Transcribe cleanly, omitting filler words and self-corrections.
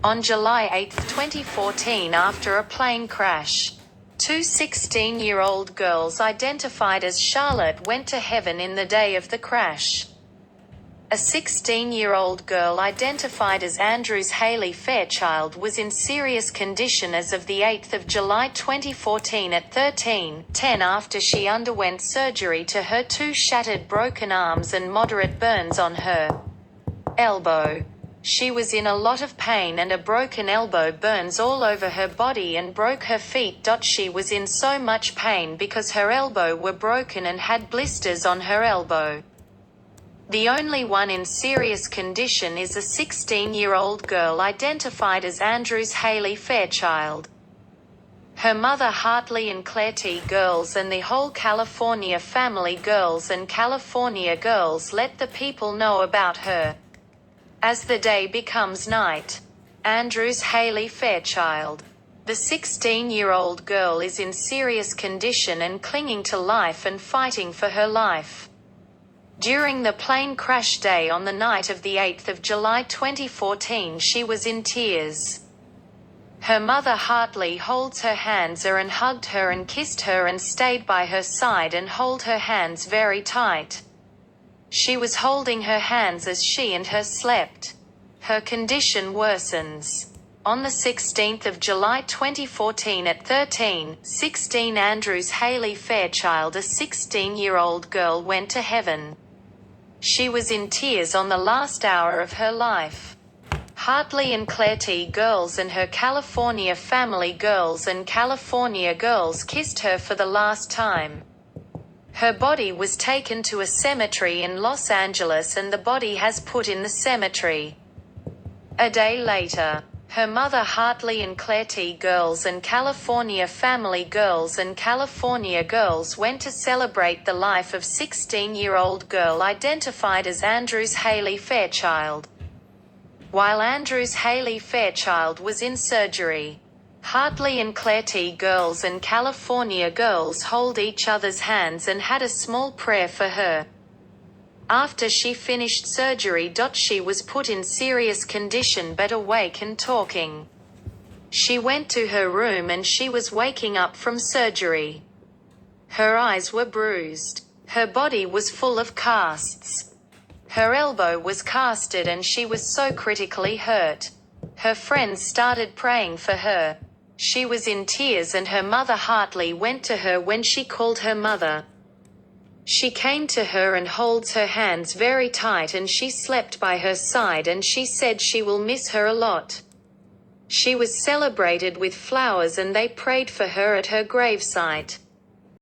On July 8, 2014, after a plane crash, two 16-year-old girls identified as Charlotte went to heaven in the day of the crash. A 16-year-old girl identified as Andrews Haley Fairchild was in serious condition as of the 8th of July 2014 at 13:10 after she underwent surgery to her two shattered broken arms and moderate burns on her elbow. She was in a lot of pain and a broken elbow, burns all over her body, and broke her feet. She was in so much pain because her elbow were broken and had blisters on her elbow. The only one in serious condition is a 16-year-old girl identified as Andrews Haley Fairchild. Her mother Hartley and Claire T. Girls and the whole California family Girls and California Girls let the people know about her. As the day becomes night, Andrews Haley Fairchild, the 16-year-old girl, is in serious condition and clinging to life and fighting for her life. During the plane crash day on the night of the 8th of July 2014, she was in tears. Her mother Hartley holds her hands and hugged her and kissed her and stayed by her side and hold her hands very tight. She was holding her hands as she and her slept. Her condition worsens. On the 16th of July 2014 at 13:16, Andrews Haley Fairchild, a 16-year-old girl, went to heaven. She was in tears on the last hour of her life. Hartley and Claire T. Girls and her California family Girls and California Girls kissed her for the last time. Her body was taken to a cemetery in Los Angeles and the body has put in the cemetery. A day later, her mother Hartley and Claire T. Girls and California family Girls and California Girls went to celebrate the life of 16-year-old girl identified as Andrews Haley Fairchild. While Andrews Haley Fairchild was in surgery, Hartley and Claire T. Girls and California Girls hold each other's hands and had a small prayer for her. After she finished surgery, she was put in serious condition but awake and talking. She went to her room and she was waking up from surgery. Her eyes were bruised. Her body was full of casts. Her elbow was casted and she was so critically hurt. Her friends started praying for her. She was in tears and her mother Hartley went to her when she called her mother. She came to her and holds her hands very tight and she slept by her side and she said she will miss her a lot. She was celebrated with flowers and they prayed for her at her gravesite.